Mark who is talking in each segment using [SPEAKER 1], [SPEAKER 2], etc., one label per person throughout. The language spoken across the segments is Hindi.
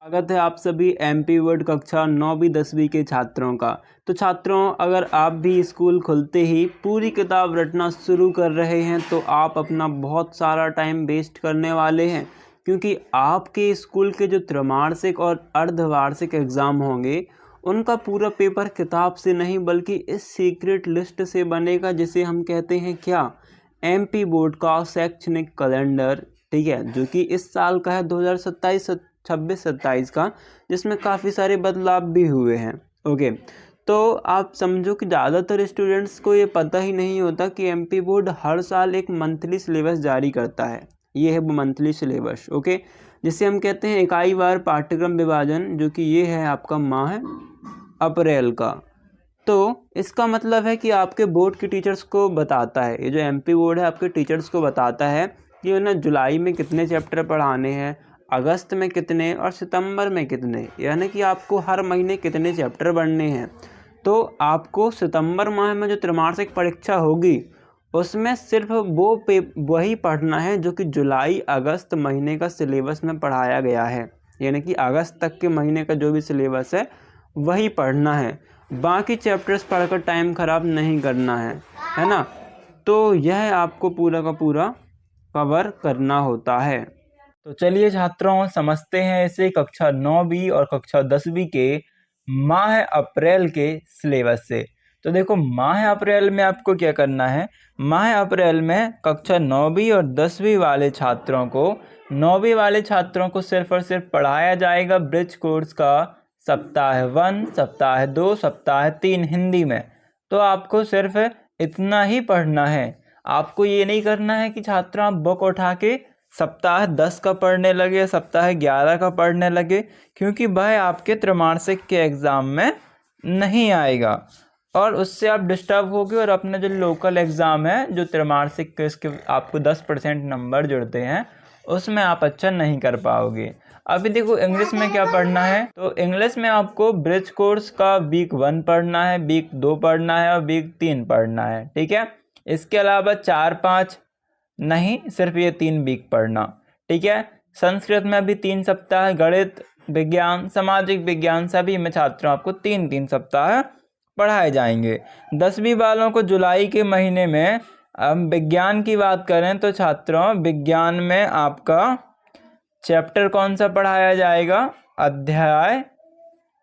[SPEAKER 1] स्वागत है आप सभी एमपी वर्ड कक्षा 9वीं 10वीं के छात्रों का। तो छात्रों, अगर आप भी स्कूल खुलते ही पूरी किताब रटना शुरू कर रहे हैं तो आप अपना बहुत सारा टाइम वेस्ट करने वाले हैं, क्योंकि आपके स्कूल के जो त्रैमासिक और अर्धवार्षिक एग्ज़ाम होंगे उनका पूरा पेपर किताब से नहीं बल्कि इस सीक्रेट लिस्ट से बनेगा, जिसे हम कहते हैं क्या, एमपी बोर्ड का शैक्षणिक कैलेंडर। ठीक है, जो कि इस साल का है 2027 26-27 का, जिसमें काफ़ी सारे बदलाव भी हुए हैं। ओके, तो आप समझो कि ज़्यादातर स्टूडेंट्स को ये पता ही नहीं होता कि एमपी बोर्ड हर साल एक मंथली सिलेबस जारी करता है। ये है वो मंथली सिलेबस। ओके, जिसे हम कहते हैं इकाई वार पाठ्यक्रम विभाजन, जो कि ये है आपका माह अप्रैल का। तो इसका मतलब है कि आपके बोर्ड के टीचर्स को बताता है, ये जो एमपी बोर्ड है आपके टीचर्स को बताता है कि उन्हें जुलाई में कितने चैप्टर पढ़ाने हैं, अगस्त में कितने और सितंबर में कितने, यानी कि आपको हर महीने कितने चैप्टर पढ़ने हैं। तो आपको सितंबर माह में जो त्रैमासिक परीक्षा होगी उसमें सिर्फ वही पढ़ना है जो कि जुलाई अगस्त महीने का सिलेबस में पढ़ाया गया है, यानी कि अगस्त तक के महीने का जो भी सिलेबस है वही पढ़ना है। बाकी चैप्टर्स पढ़कर टाइम ख़राब नहीं करना है ना। तो यह आपको पूरा का पूरा कवर करना होता है। तो चलिए छात्रों, समझते हैं इसे कक्षा 9वीं और कक्षा 10वीं के माह अप्रैल के सिलेबस से। तो देखो, माह अप्रैल में आपको क्या करना है। माह अप्रैल में कक्षा 9वीं और 10वीं वाले छात्रों को 9वीं वाले छात्रों को सिर्फ और सिर्फ पढ़ाया जाएगा ब्रिज कोर्स का सप्ताह 1, सप्ताह 2, सप्ताह 3 हिंदी में। तो आपको सिर्फ इतना ही पढ़ना है। आपको ये नहीं करना है कि छात्रों आप बुक उठा के सप्ताह 10 का पढ़ने लगे, सप्ताह 11 का पढ़ने लगे, क्योंकि वह आपके त्रैमासिक के एग्ज़ाम में नहीं आएगा और उससे आप डिस्टर्ब होगे और अपना जो लोकल एग्ज़ाम है जो त्रैमासिक के इसके आपको 10% नंबर जुड़ते हैं उसमें आप अच्छा नहीं कर पाओगे। अभी देखो, इंग्लिश में क्या पढ़ना है। तो इंग्लिश में आपको ब्रिज कोर्स का वीक 1 पढ़ना है, वीक 2 पढ़ना है और वीक 3 पढ़ना है। ठीक है, इसके अलावा 4-5 नहीं, सिर्फ ये 3 वीक पढ़ना। ठीक है, संस्कृत में भी 3 सप्ताह, गणित, विज्ञान, सामाजिक विज्ञान सभी में छात्रों आपको 3-3 सप्ताह पढ़ाए जाएंगे। 10वीं वालों को जुलाई के महीने में, अब विज्ञान की बात करें तो छात्रों विज्ञान में आपका चैप्टर कौन सा पढ़ाया जाएगा, अध्याय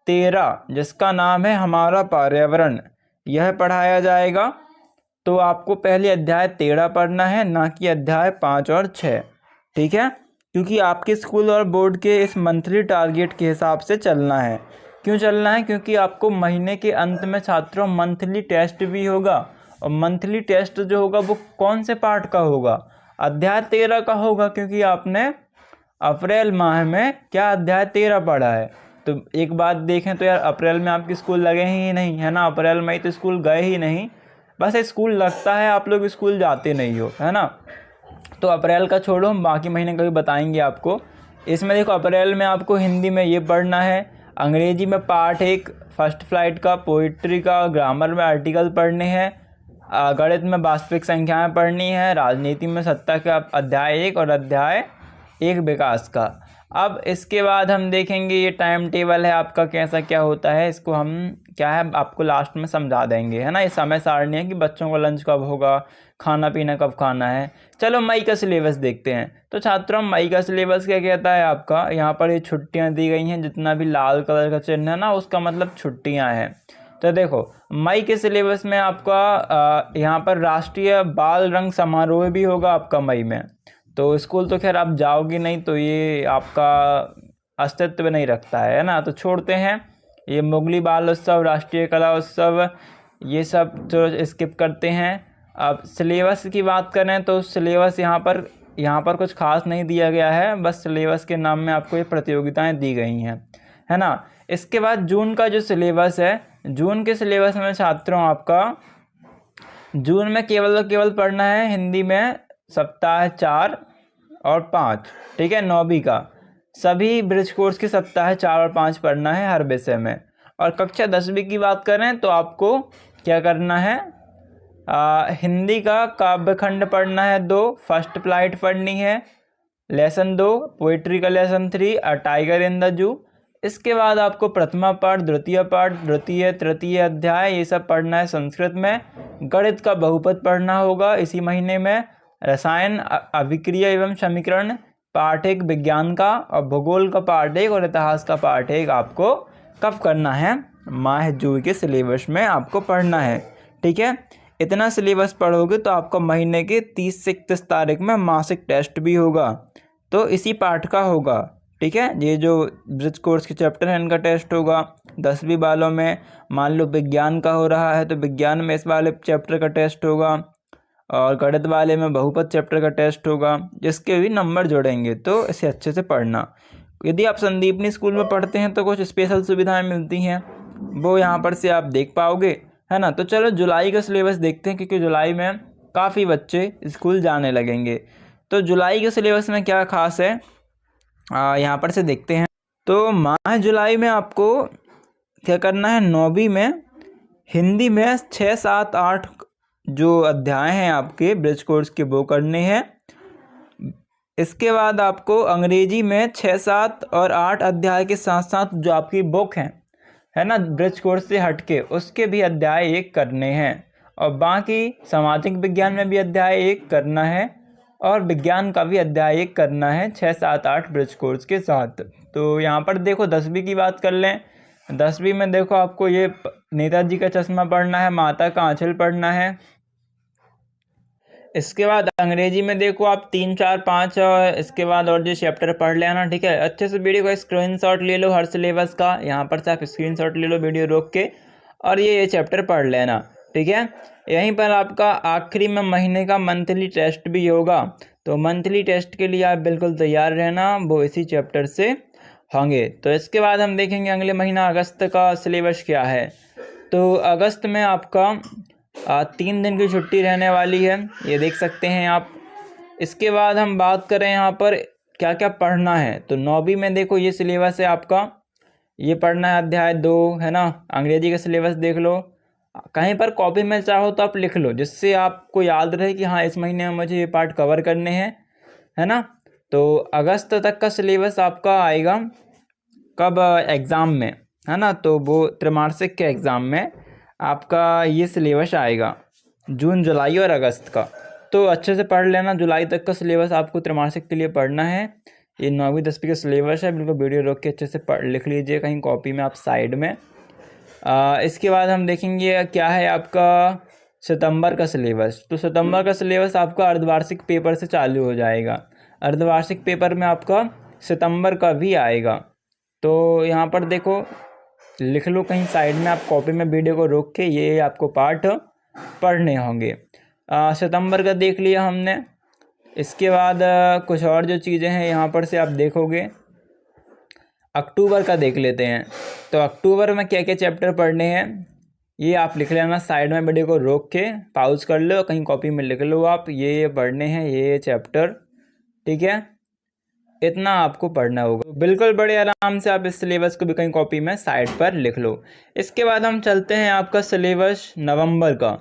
[SPEAKER 1] 13 जिसका नाम है हमारा पर्यावरण, यह पढ़ाया जाएगा। तो आपको पहले अध्याय 13 पढ़ना है, ना कि अध्याय 5 और 6। ठीक है, क्योंकि आपके स्कूल और बोर्ड के इस मंथली टारगेट के हिसाब से चलना है। क्यों चलना है? क्योंकि आपको महीने के अंत में छात्रों मंथली टेस्ट भी होगा, और मंथली टेस्ट जो होगा वो कौन से पार्ट का होगा, अध्याय 13 का होगा, क्योंकि आपने अप्रैल माह में क्या अध्याय 13 पढ़ा है। तो एक बात देखें तो यार, अप्रैल में आपके स्कूल लगे ही नहीं, है ना। अप्रैल में तो स्कूल गए ही नहीं, बस स्कूल लगता है, आप लोग स्कूल जाते नहीं हो, है ना। तो अप्रैल का छोड़ो, हम बाकी महीने का भी बताएंगे आपको। इसमें देखो, अप्रैल में आपको हिंदी में ये पढ़ना है, अंग्रेजी में पार्ट 1 फर्स्ट फ्लाइट का, पोइट्री का, ग्रामर में आर्टिकल पढ़ने हैं, गणित में वास्तविक संख्याएं पढ़नी है, राजनीति में सत्ता का अध्याय 1 और अध्याय 1 विकास का। अब इसके बाद हम देखेंगे ये टाइम टेबल है आपका कैसा क्या होता है, इसको हम क्या है आपको लास्ट में समझा देंगे, है ना। ये समय सारणी है कि बच्चों को लंच कब होगा, खाना पीना कब खाना है। चलो मई का सिलेबस देखते हैं। तो छात्रों, मई का सिलेबस क्या कहता है आपका, यहाँ पर ये छुट्टियाँ दी गई हैं, जितना भी लाल कलर का चिन्ह है ना उसका मतलब छुट्टियाँ हैं। तो देखो, मई के सिलेबस में आपका यहाँ पर राष्ट्रीय बाल रंग समारोह भी होगा आपका मई में। तो स्कूल तो खैर आप जाओगे नहीं, तो ये आपका अस्तित्व नहीं रखता है ना, तो छोड़ते हैं। ये मुगली बाल उत्सव, राष्ट्रीय कला उत्सव, ये सब तो स्किप करते हैं। अब सिलेबस की बात करें तो सिलेबस यहाँ पर कुछ खास नहीं दिया गया है, बस सिलेबस के नाम में आपको ये प्रतियोगिताएं दी गई हैं, है ना। इसके बाद जून का जो सिलेबस है, जून के सिलेबस में छात्रों आपका जून में केवल पढ़ना है हिंदी में सप्ताह 4 और 5। ठीक है, 9वीं का सभी ब्रिज कोर्स के सप्ताह 4 और 5 पढ़ना है हर विषय में। और कक्षा 10वीं की बात करें तो आपको क्या करना है, हिंदी का काव्यखंड पढ़ना है 2, फर्स्ट फ्लाइट पढ़नी है लेसन 2, पोइट्री का lesson 3, a tiger in the zoo,
[SPEAKER 2] इसके बाद आपको प्रथमा पाठ, द्वितीय तृतीय अध्याय ये सब पढ़ना है संस्कृत में। गणित का बहुपद पढ़ना होगा इसी महीने में। रसायन, अभिक्रिया एवं समीकरण पार्ट 1 विज्ञान का, और भूगोल का पार्ट 1 और इतिहास का पार्ट 1 आपको कब करना है, माह जून के सिलेबस में आपको पढ़ना है। ठीक है, इतना सिलेबस पढ़ोगे तो आपका महीने के 30 से 31 तारीख में मासिक टेस्ट भी होगा, तो इसी पाठ का होगा। ठीक है, ये जो ब्रिज कोर्स के चैप्टर हैं इनका टेस्ट होगा। 10वीं वालों में मान लो विज्ञान का हो रहा है तो विज्ञान में इस वाले चैप्टर का टेस्ट होगा, और गणित वाले में बहुपद चैप्टर का टेस्ट होगा, जिसके भी नंबर जोड़ेंगे। तो इसे अच्छे से पढ़ना। यदि आप संदीपनी स्कूल में पढ़ते हैं तो कुछ स्पेशल सुविधाएं मिलती हैं, वो यहाँ पर से आप देख पाओगे, है ना। तो चलो जुलाई का सिलेबस देखते हैं, क्योंकि जुलाई में काफ़ी बच्चे स्कूल जाने लगेंगे। तो जुलाई के सिलेबस में क्या खास है यहाँ पर से देखते हैं। तो माह जुलाई में आपको क्या करना है, 9वीं में हिंदी में 6, 7, 8 जो अध्याय हैं आपके ब्रिज कोर्स के वो करने हैं। इसके बाद आपको अंग्रेजी में 6, 7 और 8 अध्याय के साथ साथ जो आपकी बुक है ना ब्रिज कोर्स से हटके, उसके भी अध्याय 1 करने हैं, और बाकी सामाजिक विज्ञान में भी अध्याय 1 करना है, और विज्ञान का भी अध्याय 1 करना है 6, 7, 8 ब्रिज कोर्स के साथ। तो यहाँ पर देखो 10वीं की बात कर लें। 10वीं में देखो आपको ये नेताजी का चश्मा पढ़ना है, माता का आंचल पढ़ना है। इसके बाद अंग्रेजी में देखो आप 3, 4, 5 और इसके बाद और जो चैप्टर पढ़ लेना। ठीक है, अच्छे से वीडियो का स्क्रीनशॉट ले लो हर सिलेबस का, यहाँ पर से आप स्क्रीनशॉट ले लो वीडियो रोक के, और ये चैप्टर पढ़ लेना। ठीक है, यहीं पर आपका आखिरी में महीने का मंथली टेस्ट भी होगा, तो मंथली टेस्ट के लिए आप बिल्कुल तैयार रहना, वो इसी चैप्टर से होंगे। तो इसके बाद हम देखेंगे अगले महीना अगस्त का सिलेबस क्या है। तो अगस्त में आपका 3 दिन की छुट्टी रहने वाली है, ये देख सकते हैं आप। इसके बाद हम बात करें यहाँ पर क्या क्या पढ़ना है। तो 9वीं में देखो ये सिलेबस है आपका, ये पढ़ना है अध्याय 2, है ना। अंग्रेजी का सिलेबस देख लो, कहीं पर कॉपी में चाहो तो आप लिख लो, जिससे आपको याद रहे कि हाँ इस महीने में मुझे ये पार्ट कवर करने हैं, है ना। तो अगस्त तक का सिलेबस आपका आएगा कब, एग्ज़ाम में, है ना। तो वो त्रैमासिक के एग्ज़ाम में आपका ये सिलेबस आएगा, जून, जुलाई और अगस्त का। तो अच्छे से पढ़ लेना, जुलाई तक का सिलेबस आपको त्रैमासिक के लिए पढ़ना है। ये 9वीं 10वीं का सिलेबस है, बिल्कुल वीडियो रोक के अच्छे से पढ़ लिख लीजिए कहीं कॉपी में आप साइड में। इसके बाद हम देखेंगे क्या है आपका सितंबर का सिलेबस। तो सितंबर का सिलेबस आपका अर्धवार्षिक पेपर से चालू हो जाएगा। अर्धवार्षिक पेपर में आपका सितंबर का भी आएगा। तो यहाँ पर देखो लिख लो कहीं साइड में आप कॉपी में वीडियो को रोक के, ये आपको पार्ट पढ़ने होंगे। सितंबर का देख लिया हमने। इसके बाद कुछ और जो चीज़ें हैं यहाँ पर से आप देखोगे, अक्टूबर का देख लेते हैं। तो अक्टूबर में क्या क्या चैप्टर पढ़ने हैं ये आप लिख लेना, साइड में वीडियो को रोक के पॉज कर लो, कहीं कॉपी में लिख लो आप, ये पढ़ने हैं ये चैप्टर। ठीक है, इतना आपको पढ़ना होगा। बिल्कुल बड़े आराम से आप इस सिलेबस को भी कहीं कॉपी में साइड पर लिख लो। इसके बाद हम चलते हैं आपका सिलेबस नवंबर का।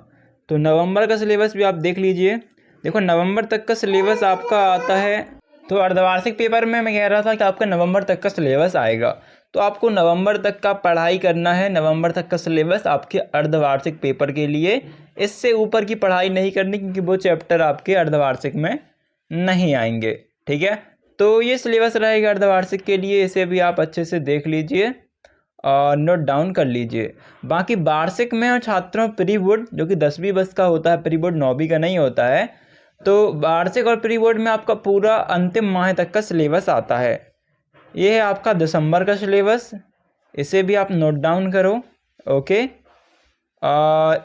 [SPEAKER 2] तो नवंबर का सिलेबस भी आप देख लीजिए। देखो नवंबर तक का सिलेबस आपका आता है, तो अर्धवार्षिक पेपर में मैं कह रहा था कि आपका नवंबर तक का सिलेबस आएगा, तो आपको नवंबर तक का पढ़ाई करना है। नवंबर तक का सिलेबस आपके अर्धवार्षिक पेपर के लिए, इससे ऊपर की पढ़ाई नहीं करनी, क्योंकि वो चैप्टर आपके अर्धवार्षिक में नहीं आएंगे। ठीक है, तो ये सिलेबस रहेगा अर्धवार्षिक के लिए, इसे भी आप अच्छे से देख लीजिए और नोट डाउन कर लीजिए। बाकी वार्षिक में छात्रों प्री बोर्ड जो कि 10वीं वर्ष का होता है, प्री बोर्ड 9वीं का नहीं होता है, तो वार्षिक और प्री बोर्ड में आपका पूरा अंतिम माह तक का सिलेबस आता है। ये है आपका दिसंबर का सिलेबस, इसे भी आप नोट डाउन करो। ओके,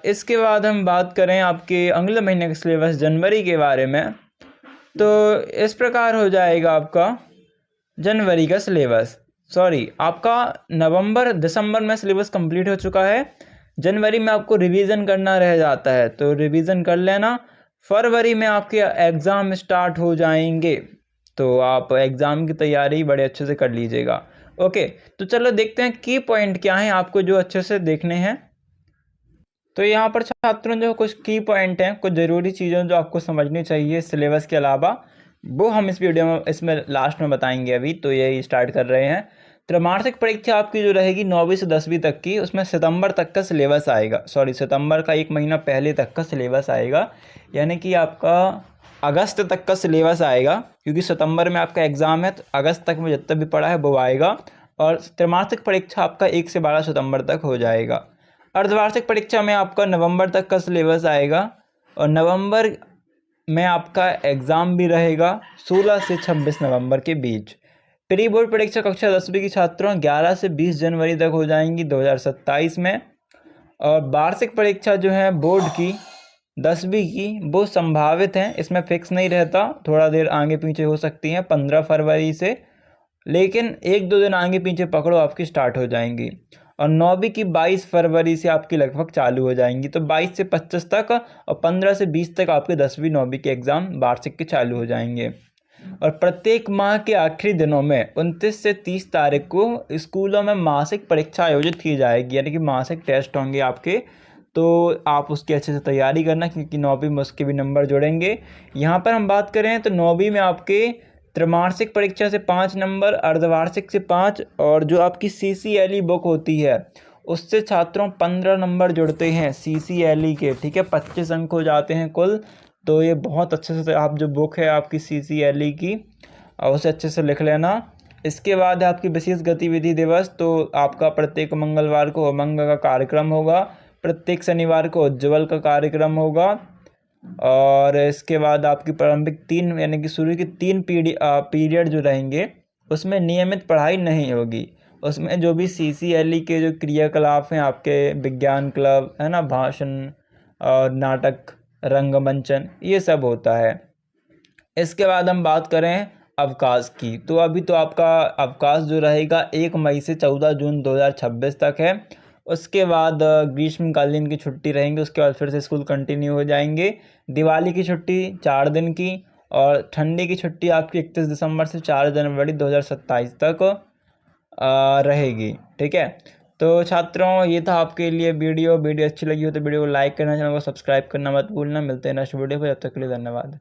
[SPEAKER 2] इसके बाद हम बात करें आपके अगले महीने का सिलेबस जनवरी के बारे में। तो इस प्रकार हो जाएगा आपका जनवरी का सिलेबस। सॉरी, आपका नवंबर दिसंबर में सिलेबस कंप्लीट हो चुका है, जनवरी में आपको रिवीजन करना रह जाता है, तो रिवीजन कर लेना। फरवरी में आपके एग्ज़ाम स्टार्ट हो जाएंगे, तो आप एग्ज़ाम की तैयारी बड़े अच्छे से कर लीजिएगा। ओके, तो चलो देखते हैं की पॉइंट क्या हैं आपको जो अच्छे से देखने हैं। तो यहाँ पर छात्रों जो कुछ की पॉइंट हैं, कुछ ज़रूरी चीज़ें जो आपको समझनी चाहिए सिलेबस के अलावा, वो हम इस वीडियो में इसमें लास्ट में बताएंगे। अभी तो यही स्टार्ट कर रहे हैं। त्रैमासिक परीक्षा आपकी जो रहेगी 9वीं से 10वीं तक की, उसमें सितंबर तक का सिलेबस आएगा, सितंबर का 1 महीना पहले तक का सिलेबस आएगा, यानी कि आपका अगस्त तक का सिलेबस आएगा, क्योंकि सितंबर में आपका एग्ज़ाम है, तो अगस्त तक में जितना भी पढ़ा है वो आएगा। और त्रैमासिक परीक्षा आपका 1 से 12 सितंबर तक हो जाएगा। अर्धवार्षिक परीक्षा में आपका नवंबर तक का सिलेबस आएगा, और नवंबर में आपका एग्ज़ाम भी रहेगा 16 से 26 नवंबर के बीच। प्री बोर्ड परीक्षा कक्षा 10वीं की छात्रों 11 से 20 जनवरी तक हो जाएंगी 2027 में। और वार्षिक परीक्षा जो है बोर्ड की 10वीं की, वो संभावित हैं, इसमें फिक्स नहीं रहता, थोड़ा देर आगे पीछे हो सकती हैं 15 फरवरी से, लेकिन 1-2 दिन आगे पीछे पकड़ो आपकी स्टार्ट हो जाएंगी। और 9वीं की 22 फरवरी से आपकी लगभग चालू हो जाएंगी, तो 22 से 25 तक और 15 से 20 तक आपके 10वीं 9वीं के एग्ज़ाम वार्षिक के चालू हो जाएंगे। और प्रत्येक माह के आखिरी दिनों में 29 से 30 तारीख को स्कूलों में मासिक परीक्षा आयोजित की जाएगी, यानी कि मासिक टेस्ट होंगे आपके, तो आप उसकी अच्छे से तैयारी करना, क्योंकि 9वीं में उसके भी नंबर जुड़ेंगे। यहाँ पर हम बात करें तो 9वीं में आपके त्रैमासिक परीक्षा से 5 नंबर, अर्धवार्षिक से 5, और जो आपकी CCLE बुक होती है उससे छात्रों 15 नंबर जुड़ते हैं CCLE के, ठीक है, 25 अंक हो जाते हैं कुल। तो ये बहुत अच्छे से आप जो बुक है आपकी CCLE की, उसे अच्छे से लिख लेना। इसके बाद है आपकी विशेष गतिविधि दिवस, तो आपका प्रत्येक मंगलवार को उमंग का कार्यक्रम होगा, प्रत्येक शनिवार को उज्ज्वल का कार्यक्रम होगा। और इसके बाद आपकी प्रारंभिक 3 यानी कि शुरू की 3 पीरियड जो रहेंगे उसमें नियमित पढ़ाई नहीं होगी। उसमें जो भी CCLE के जो क्रियाकलाप हैं आपके, विज्ञान क्लब है ना, भाषण और नाटक, रंगमंचन, ये सब होता है। इसके बाद हम बात करें अवकाश की, तो अभी तो आपका अवकाश जो रहेगा 1 मई से 14 जून 2026 तक है। उसके बाद ग्रीष्मकालीन की छुट्टी रहेंगी, उसके बाद फिर से स्कूल कंटिन्यू हो जाएंगे। दिवाली की छुट्टी 4 दिन की, और ठंडी की छुट्टी आपकी 31 दिसंबर से 4 जनवरी 2027 तक रहेगी, ठीक है। तो छात्रों, ये था आपके लिए वीडियो अच्छी लगी हो तो वीडियो को लाइक करना, चैनल को सब्सक्राइब करना मत भूलना। मिलते हैं नेक्स्ट वीडियो पर, जब तक के लिए धन्यवाद।